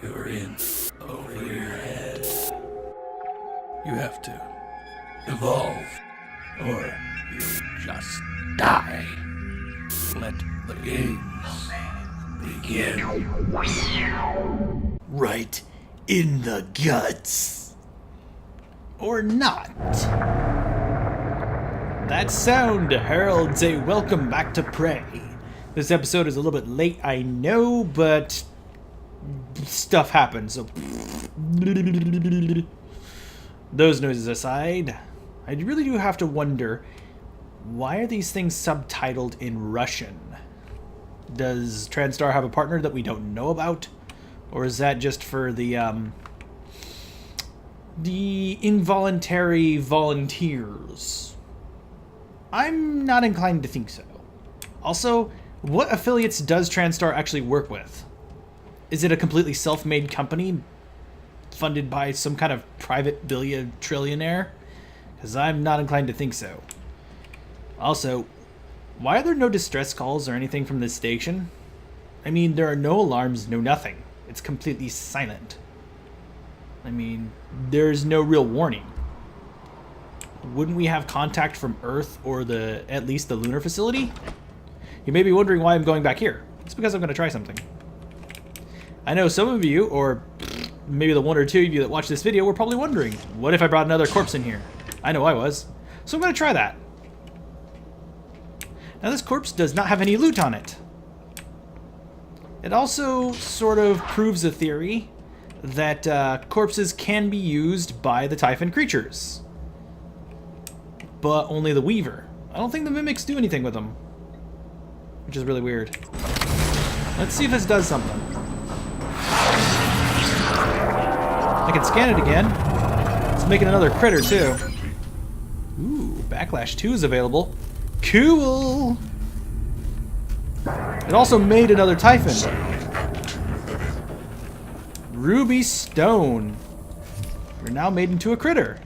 You're in over your head. You have to evolve, or you'll just die. Let the games begin. Right in the guts. Or not. That sound heralds a welcome back to Prey. This episode is a little bit late, I know, but stuff happens, so those noises aside, I really do have to wonder, why are these things subtitled in Russian? Does TranStar have a partner that we don't know about? Or is that just for the involuntary volunteers? I'm not inclined to think so. Also, what affiliates does TranStar actually work with? Is it a completely self-made company funded by some kind of private trillionaire? Because I'm not inclined to think so. Also, why are there no distress calls or anything from this station? I mean, there are no alarms, no nothing. It's completely silent. I mean, there's no real warning. Wouldn't we have contact from Earth or at least the lunar facility? You may be wondering why I'm going back here. It's because I'm going to try something. I know some of you, or maybe the one or two of you that watch this video, were probably wondering, what if I brought another corpse in here? I know I was. So I'm going to try that. Now this corpse does not have any loot on it. It also sort of proves a theory that corpses can be used by the Typhon creatures. But only the Weaver. I don't think the Mimics do anything with them. Which is really weird. Let's see if this does something. I can scan it again. It's making another critter too. Ooh, Backlash 2 is available. Cool! It also made another Typhon. Ruby Stone. We're now made into a critter.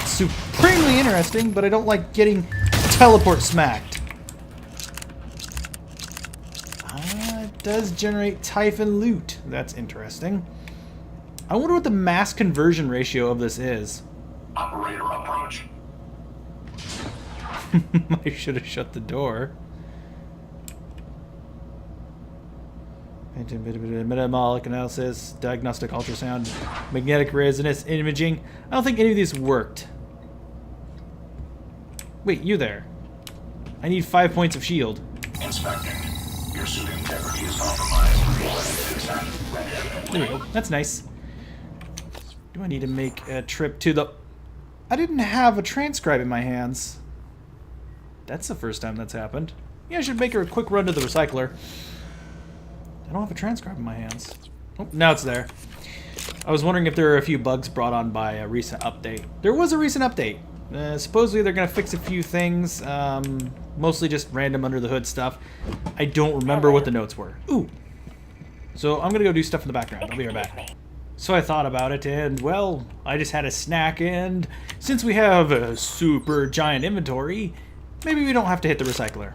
Supremely interesting, but I don't like getting teleport smacked. It does generate Typhon loot. That's interesting. I wonder what the mass conversion ratio of this is. Operator approach. I should have shut the door. Metabolic analysis, diagnostic ultrasound, magnetic resonance imaging. I don't think any of these worked. Wait, you there. I need 5 points of shield. Inspecting. Your suit integrity is compromised. There we go. That's nice. Do I need to make a trip to the... I didn't have a transcribe in my hands. That's the first time that's happened. Yeah, I should make a quick run to the recycler. I don't have a transcribe in my hands. Oh, now it's there. I was wondering if there were a few bugs brought on by a recent update. There was a recent update. Supposedly they're going to fix a few things. Mostly just random under the hood stuff. I don't remember what the notes were. Ooh. So I'm going to go do stuff in the background. I'll be right back. So I thought about it, and, well, I just had a snack, and since we have a super giant inventory, maybe we don't have to hit the recycler.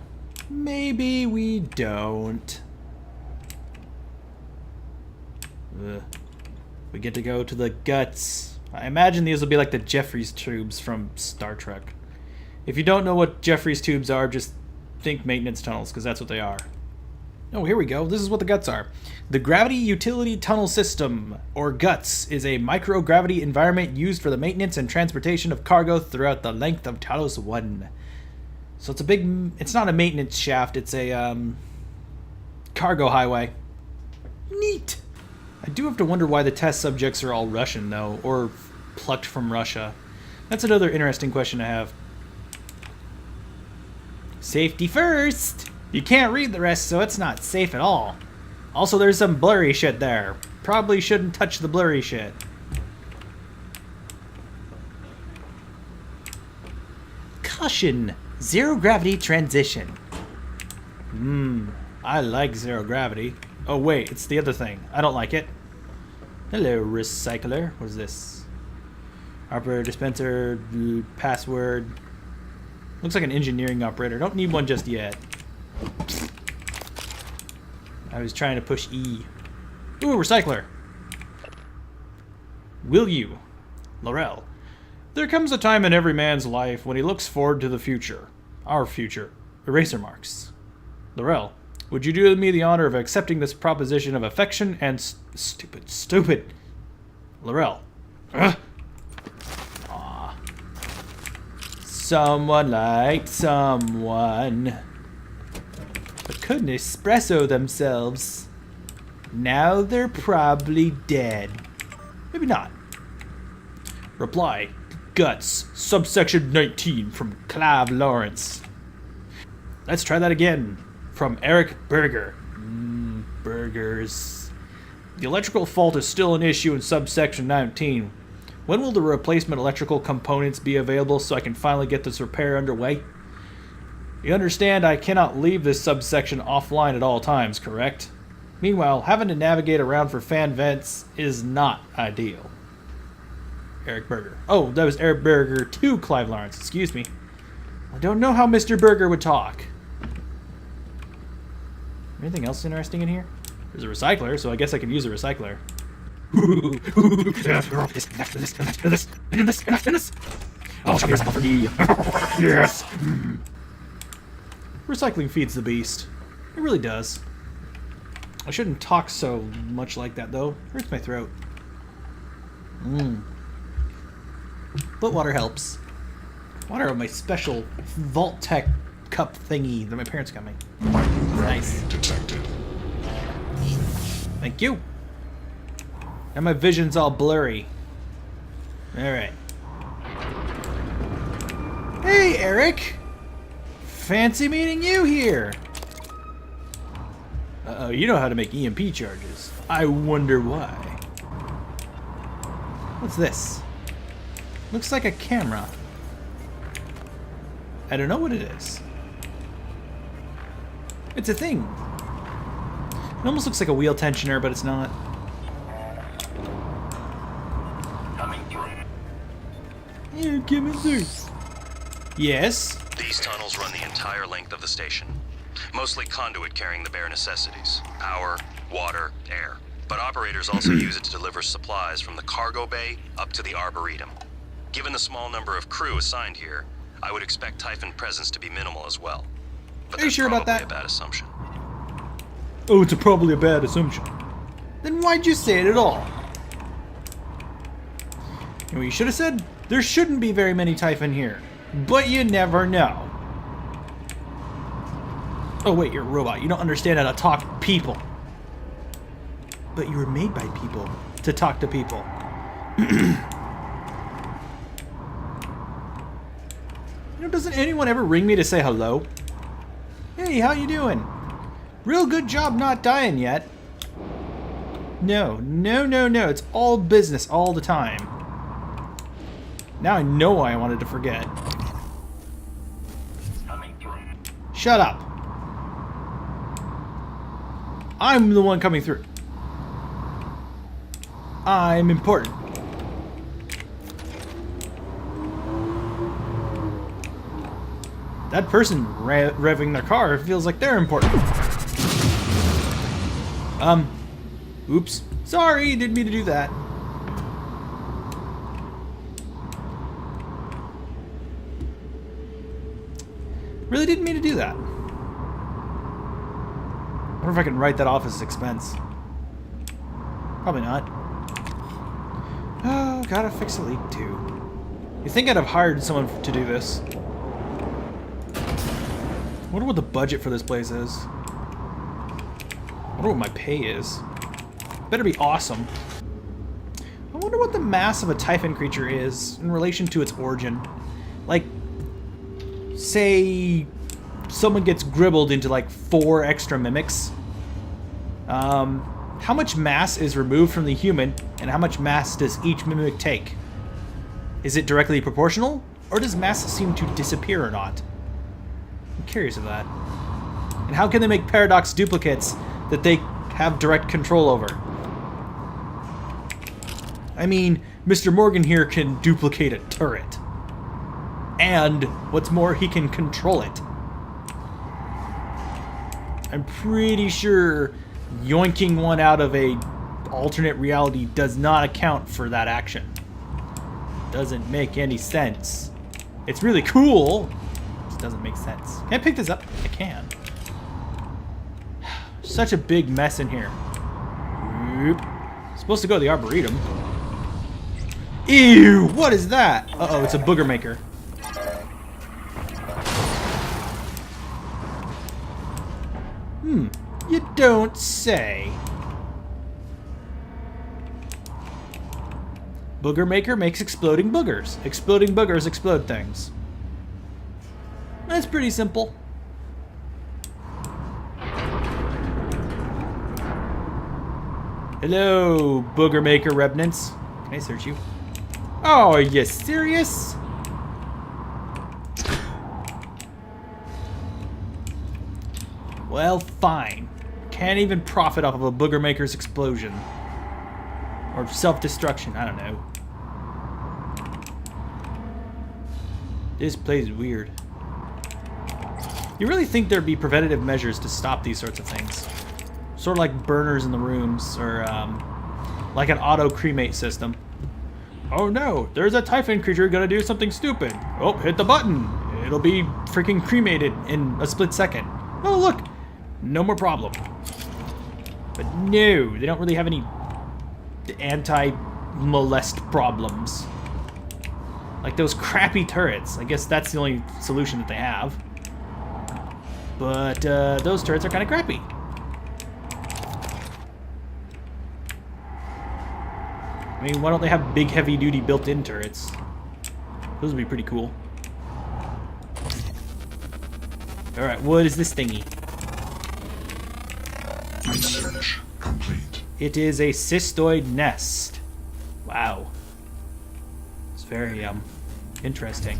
Maybe we don't. We get to go to the guts. I imagine these will be like the Jeffries tubes from Star Trek. If you don't know what Jeffries tubes are, just think maintenance tunnels, because that's what they are. Oh, here we go. This is what the guts are. The Gravity Utility Tunnel System, or GUTS, is a microgravity environment used for the maintenance and transportation of cargo throughout the length of Talos 1. So it's not a maintenance shaft, it's a cargo highway. Neat! I do have to wonder why the test subjects are all Russian, though, or plucked from Russia. That's another interesting question to have. Safety first! You can't read the rest, so it's not safe at all. Also, there's some blurry shit there. Probably shouldn't touch the blurry shit. Caution! Zero gravity transition. I like zero gravity. Oh wait, it's the other thing. I don't like it. Hello, recycler. What is this? Operator dispenser, password. Looks like an engineering operator. Don't need one just yet. I was trying to push E. Ooh, recycler. Will you? Laurel. There comes a time in every man's life when he looks forward to the future. Our future. Eraser marks. Laurel. Would you do me the honor of accepting this proposition of affection and stupid. Laurel. Ugh. Aw. Someone liked someone, but couldn't espresso themselves. Now they're probably dead. Maybe not. Reply. Guts. Subsection 19 from Clive Lawrence. Let's try that again. From Eric Berger. Burgers. The electrical fault is still an issue in subsection 19. When will the replacement electrical components be available so I can finally get this repair underway? You understand I cannot leave this subsection offline at all times, correct? Meanwhile, having to navigate around for fan vents is not ideal. Eric Berger. Oh, that was Eric Berger to Clive Lawrence. Excuse me. I don't know how Mr. Berger would talk. Anything else interesting in here? There's a recycler, so I guess I can use a recycler. Oh, show me yourself for me. Yes. Recycling feeds the beast. It really does. I shouldn't talk so much like that, though. Hurts my throat. But water helps. Water of my special Vault-Tec cup thingy that my parents got me. Nice. Thank you. Now my vision's all blurry. Alright. Hey, Eric! Fancy meeting you here! Uh-oh, you know how to make EMP charges. I wonder why. What's this? Looks like a camera. I don't know what it is. It's a thing. It almost looks like a wheel tensioner, but it's not. Coming through. Yeah, coming through. Yes? These tunnels run the entire length of the station. Mostly conduit carrying the bare necessities. Power, water, air. But operators also use it to deliver supplies from the cargo bay up to the Arboretum. Given the small number of crew assigned here, I would expect Typhon presence to be minimal as well. But Are you that's sure about probably that? a bad assumption. Oh, it's probably a bad assumption. Then why'd you say it at all? You know what you should have said? There shouldn't be very many Typhon here. But you never know. Oh wait, you're a robot. You don't understand how to talk to people. But you were made by people to talk to people. You know, doesn't anyone ever ring me to say hello? Hey, how you doing? Real good job not dying yet. No. It's all business all the time. Now I know why I wanted to forget. Coming through. Shut up. I'm the one coming through. I'm important. That person revving their car feels like they're important. Oops. Sorry, didn't mean to do that. Really didn't mean to do that. I wonder if I can write that off as expense. Probably not. Oh, gotta fix a leak too. You'd think I'd have hired someone to do this. I wonder what the budget for this place is. I wonder what my pay is. Better be awesome. I wonder what the mass of a Typhon creature is in relation to its origin. Like, say someone gets gribbled into like 4 extra mimics. How much mass is removed from the human, and how much mass does each mimic take? Is it directly proportional, or does mass seem to disappear or not? I'm curious of that. And how can they make paradox duplicates that they have direct control over? I mean, Mr. Morgan here can duplicate a turret. And, what's more, he can control it. I'm pretty sure yoinking one out of a alternate reality does not account for that action. Doesn't make any sense. It's really cool. It just doesn't make sense. Can I pick this up? I can. Such a big mess in here. Oop. Supposed to go to the Arboretum. Ew! What is that? Uh-oh, it's a booger maker. You don't say. Booger maker makes exploding boogers. Exploding boogers explode things. That's pretty simple. Hello, booger maker remnants. Can I search you? Oh, are you serious? Well, fine. Can't even profit off of a booger maker's explosion. Or self-destruction, I don't know. This place is weird. You really think there'd be preventative measures to stop these sorts of things? Sort of like burners in the rooms, or like an auto-cremate system. Oh no, there's a typhon creature gonna do something stupid. Oh, hit the button. It'll be freaking cremated in a split second. Oh look, no more problem. But no, they don't really have any anti-molest problems. Like those crappy turrets. I guess that's the only solution that they have. But those turrets are kind of crappy. I mean, why don't they have big, heavy-duty built-in turrets? Those would be pretty cool. Alright, what is this thingy? Research complete. It is a cystoid nest. Wow. It's very, interesting.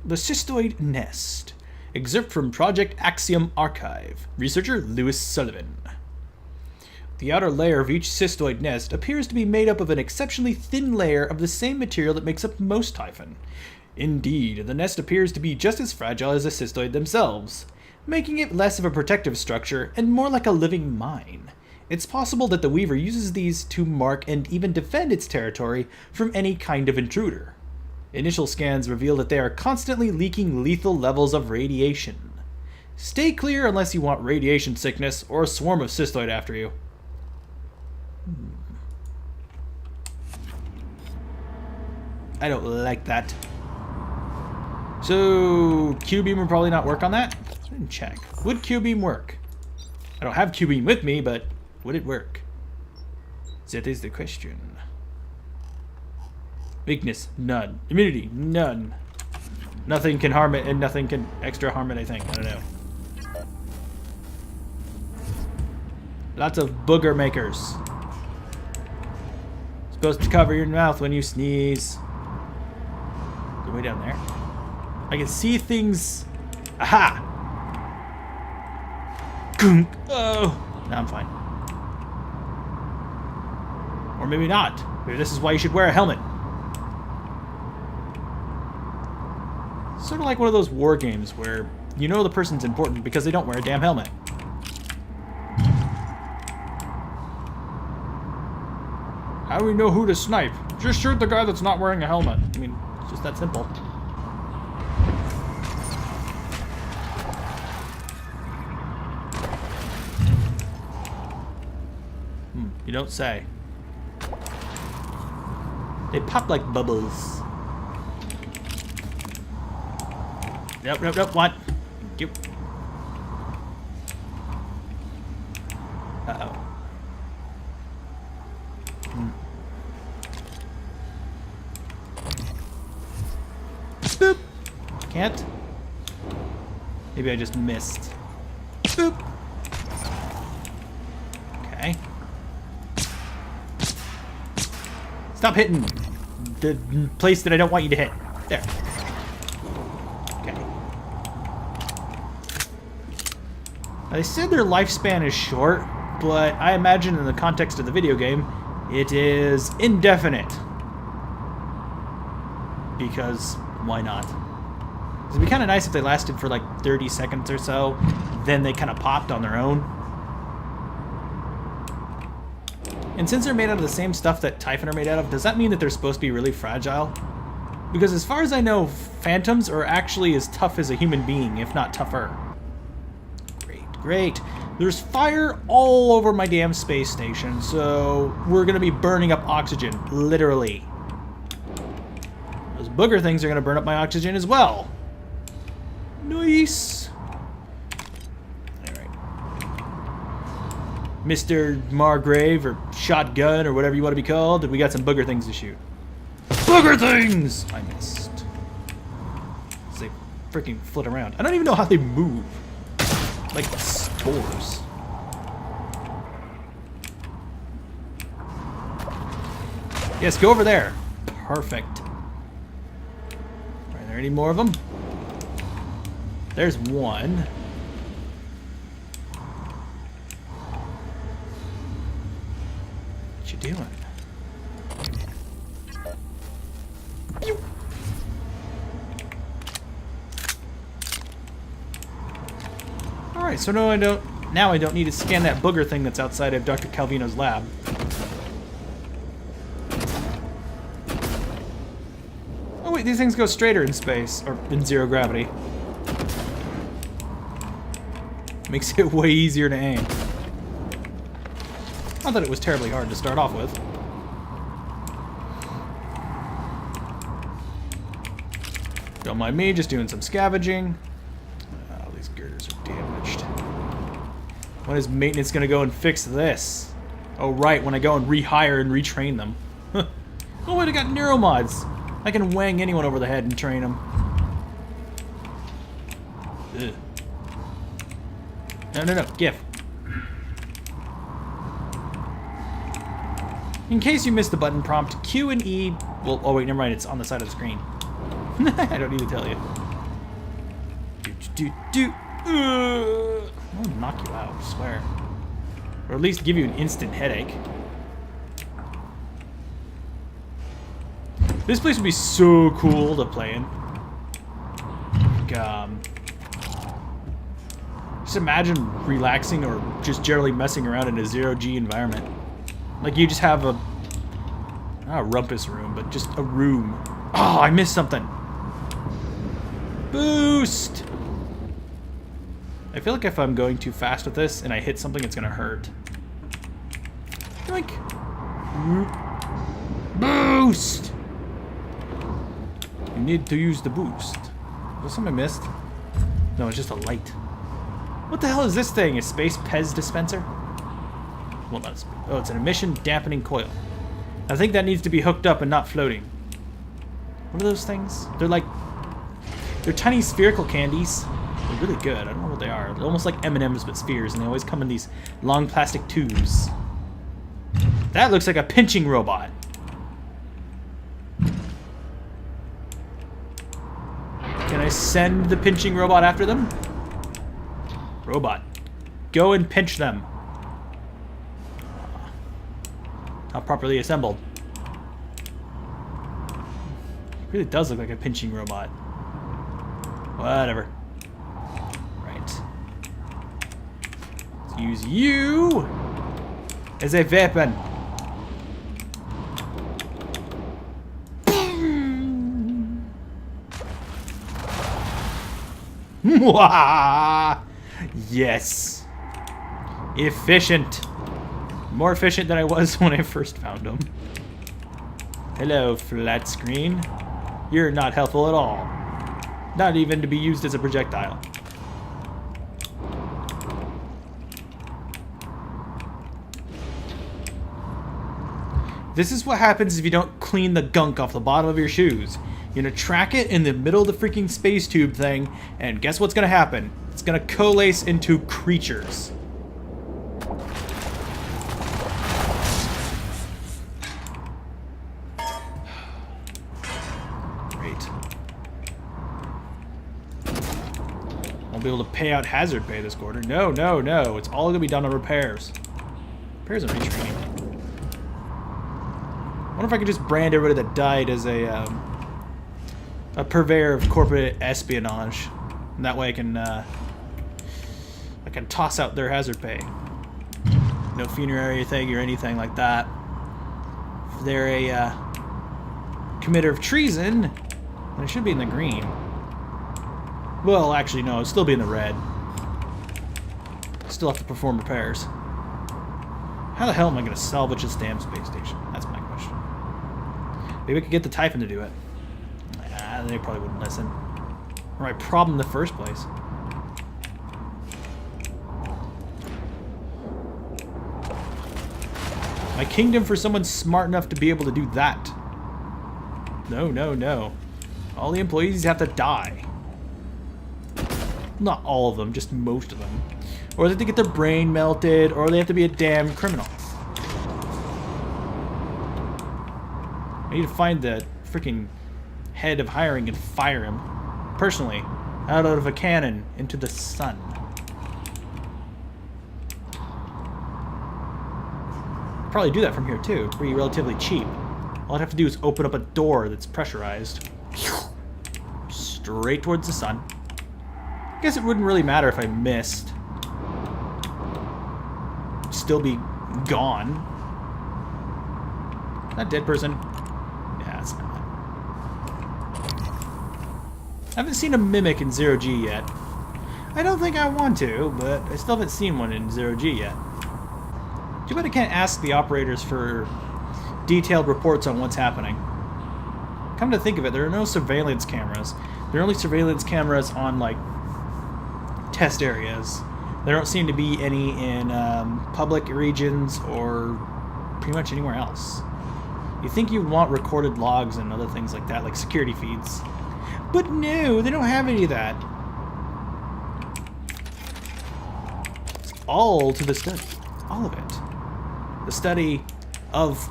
The cystoid nest. Excerpt from Project Axiom Archive. Researcher Lewis Sullivan. The outer layer of each cystoid nest appears to be made up of an exceptionally thin layer of the same material that makes up most typhon. Indeed, the nest appears to be just as fragile as the cystoid themselves, making it less of a protective structure and more like a living mine. It's possible that the Weaver uses these to mark and even defend its territory from any kind of intruder. Initial scans reveal that they are constantly leaking lethal levels of radiation. Stay clear unless you want radiation sickness or a swarm of cystoid after you. I don't like that. So, Q-beam would probably not work on that? I didn't check. Would Q-beam work? I don't have Q-beam with me, but would it work? That is the question. Weakness, none. Immunity, none. Nothing can harm it, and nothing can extra harm it, I think. I don't know. Lots of booger makers. Supposed to cover your mouth when you sneeze. Go way down there. I can see things. Aha! Gunk. Oh, now I'm fine. Or maybe not. Maybe this is why you should wear a helmet. Sort of like one of those war games where you know the person's important because they don't wear a damn helmet. How do we know who to snipe? Just shoot the guy that's not wearing a helmet. I mean, it's just that simple. You don't say. They pop like bubbles. Nope, nope, nope, what? Thank you. Uh-oh. Boop! Can't? Maybe I just missed. Boop! Okay. Stop hitting the place that I don't want you to hit. There. Okay. They said their lifespan is short, but I imagine in the context of the video game, it is indefinite. Because why not? It'd be kind of nice if they lasted for like 30 seconds or so, then they kind of popped on their own. And since they're made out of the same stuff that Typhon are made out of, does that mean that they're supposed to be really fragile? Because as far as I know, phantoms are actually as tough as a human being, if not tougher. Great, great. There's fire all over my damn space station, so we're going to be burning up oxygen, literally. Those booger things are going to burn up my oxygen as well. Nice. Alright. Mr. Margrave, or Shotgun, or whatever you want to be called, we got some booger things to shoot. Booger things! I missed. They freaking flit around. I don't even know how they move. Like spores. Yes, go over there. Perfect. Are there any more of them? There's one. What you doing? Pew. Alright, so now I don't need to scan that booger thing that's outside of Dr. Calvino's lab. Oh wait, these things go straighter in space, or in zero gravity. Makes it way easier to aim. Not that it was terribly hard to start off with. Don't mind me, just doing some scavenging. Oh, these girders are damaged. When is maintenance gonna go and fix this? Oh right, when I go and rehire and retrain them. Oh wait, I got neuromods. I can wang anyone over the head and train them. Ugh. No, GIF. In case you missed the button prompt, Q and E... Well, oh wait, never mind, it's on the side of the screen. I don't need to tell you. I'll knock you out, I swear. Or at least give you an instant headache. This place would be so cool to play in. Like, just imagine relaxing or just generally messing around in a zero-G environment. Like you just have a... not a rumpus room, but just a room. Oh, I missed something. Boost! I feel like if I'm going too fast with this and I hit something, it's gonna hurt. Yoink! Boost! You need to use the boost. Was something I missed? No, it's just a light. What the hell is this thing? A space Pez dispenser? Well, not a space. Oh, it's an emission dampening coil. I think that needs to be hooked up and not floating. What are those things? They're like... they're tiny spherical candies. They're really good. I don't know what they are. They're almost like M&M's but spheres, and they always come in these long plastic tubes. That looks like a pinching robot. Can I send the pinching robot after them? Robot, go and pinch them. Not properly assembled. It really does look like a pinching robot. Whatever. Right. Let's use you as a weapon. Yes. Efficient. More efficient than I was when I first found him. Hello, flat screen. You're not helpful at all. Not even to be used as a projectile. This is what happens if you don't clean the gunk off the bottom of your shoes. You're gonna track it in the middle of the freaking space tube thing, and guess what's gonna happen? It's gonna coalesce into creatures. Great. Won't be able to pay out hazard pay this quarter. No, no, no. It's all gonna be done on repairs. Repairs and retraining. I wonder if I could just brand everybody that died as a a purveyor of corporate espionage. And that way I can toss out their hazard pay. No funerary thing or anything like that. If they're a committer of treason, then it should be in the green. Well, actually, no, it'll still be in the red. Still have to perform repairs. How the hell am I going to salvage this damn space station? That's my question. Maybe we could get the Typhon to do it. They probably wouldn't listen. Or my problem in the first place. My kingdom for someone smart enough to be able to do that. No, no, no. All the employees have to die. Not all of them, just most of them. Or they have to get their brain melted, or they have to be a damn criminal. I need to find the freaking head of hiring and fire him. Personally. Out of a cannon into the sun. Probably do that from here too. Pretty relatively cheap. All I'd have to do is open up a door that's pressurized. Straight towards the sun. Guess it wouldn't really matter if I missed. Still be gone. That dead person. Yeah, it's not. I haven't seen a mimic in 0G yet. I don't think I want to, but I still haven't seen one in 0G yet. Too bad I can't ask the operators for detailed reports on what's happening. Come to think of it, there are no surveillance cameras. There are only surveillance cameras on, like, test areas. There don't seem to be any in public regions or pretty much anywhere else. You think you want recorded logs and other things like that, like security feeds. But no, they don't have any of that. It's all to the study. All of it. The study of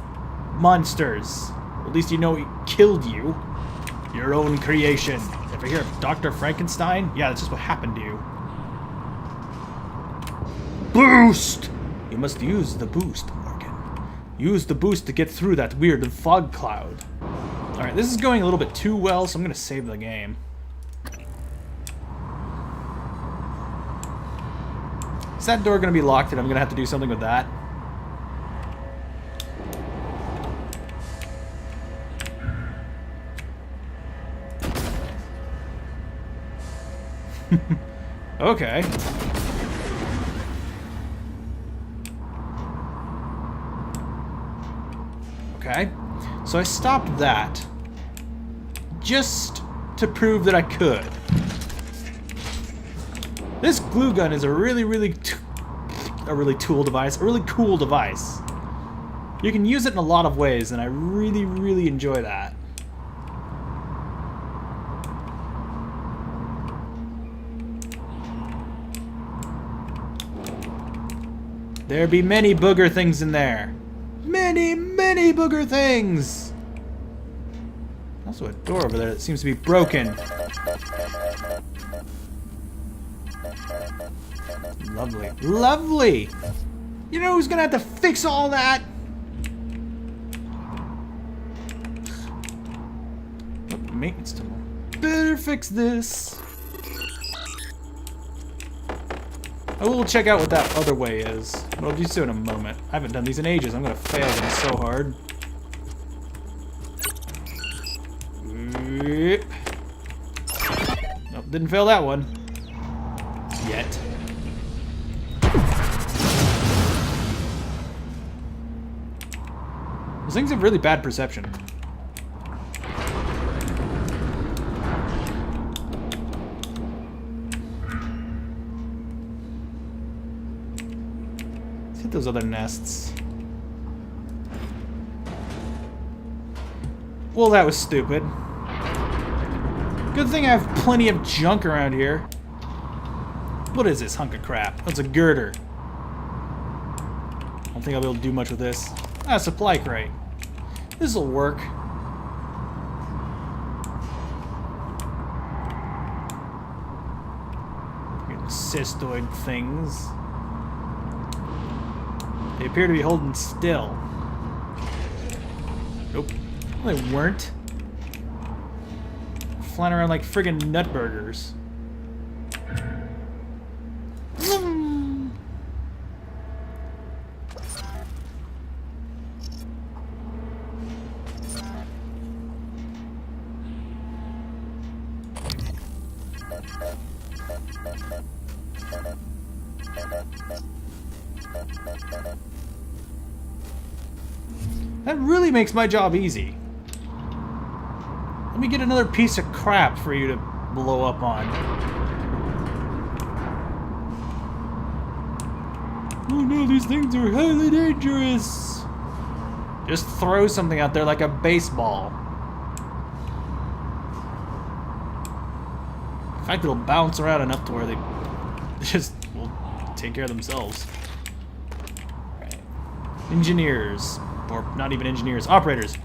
monsters. At least you know it killed you. Your own creation. Ever hear of Dr. Frankenstein? Yeah, that's just what happened to you. Boost! You must use the boost, Morgan. Use the boost to get through that weird fog cloud. Alright, this is going a little bit too well, so I'm going to save the game. Is that door going to be locked and I'm going to have to do something with that? Okay. Okay. So I stopped that just to prove that I could. This glue gun is a really cool device. You can use it in a lot of ways, and I really enjoy that. There be many booger things in there. Many booger things! Also a door over there that seems to be broken. Lovely. Lovely! You know who's gonna have to fix all that? Oh, maintenance tool. Better fix this. I will check out what that other way is, but I'll do so in a moment. I haven't done these in ages. I'm gonna fail them so hard. Nope, didn't fail that one. Yet. Those things have really bad perception. Let's hit those other nests. Well, that was stupid. Good thing I have plenty of junk around here. What is this hunk of crap? That's a girder. I don't think I'll be able to do much with this. Ah, supply crate. This'll work. Cystoid things. They appear to be holding still. Nope. Well, they weren't. flying around like friggin' nutburgers. That really makes my job easy. Let me get another piece of crap for you to blow up on. Oh no, these things are highly dangerous. Just throw something out there like a baseball. In fact, it'll bounce around enough to where they just will take care of themselves. Right. Engineers. Or not even engineers, operators.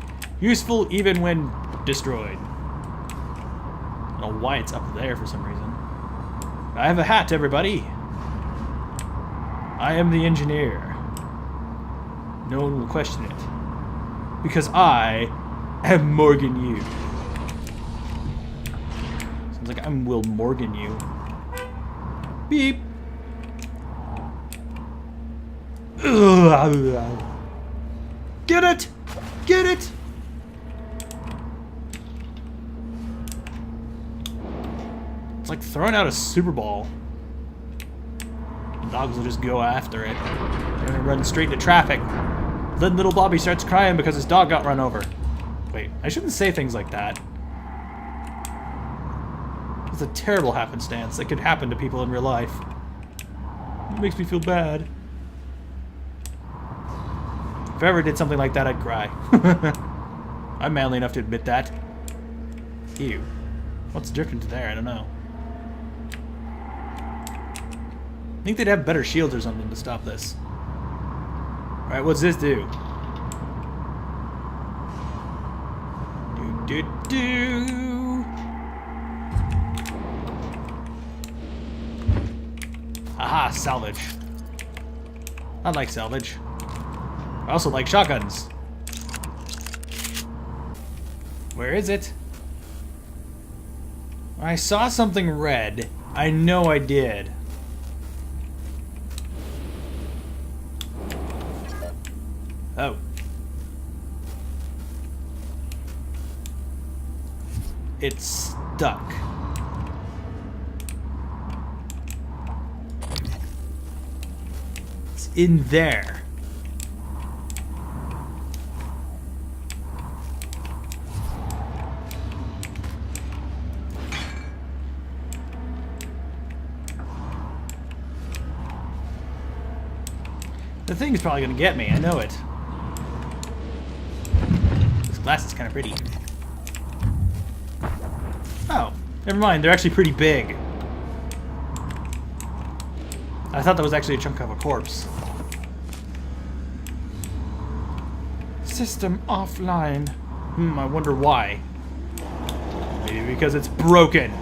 Useful even when destroyed. I don't know why it's up there for some reason. I have a hat, everybody. I am the engineer. No one will question it. Because I am Morgan you. Sounds like I'm Will Morgan you. Beep. Get it! Get it! It's like throwing out a Super Ball. The dogs will just go after it. They're gonna run straight into traffic. Then little Bobby starts crying because his dog got run over. Wait, I shouldn't say things like that. It's a terrible happenstance that could happen to people in real life. It makes me feel bad. If I ever did something like that, I'd cry. I'm manly enough to admit that. Ew. What's different there? I don't know. I think they'd have better shields or something to stop this. Alright, what's this do? Do. Aha, salvage. I like salvage. I also like shotguns. Where is it? I saw something red. I know I did. Oh. It's stuck. It's in there. The thing's probably gonna get me, I know it. This glass is kind of pretty. Oh, never mind, they're actually pretty big. I thought that was actually a chunk of a corpse. System offline. I wonder why. Maybe because it's broken.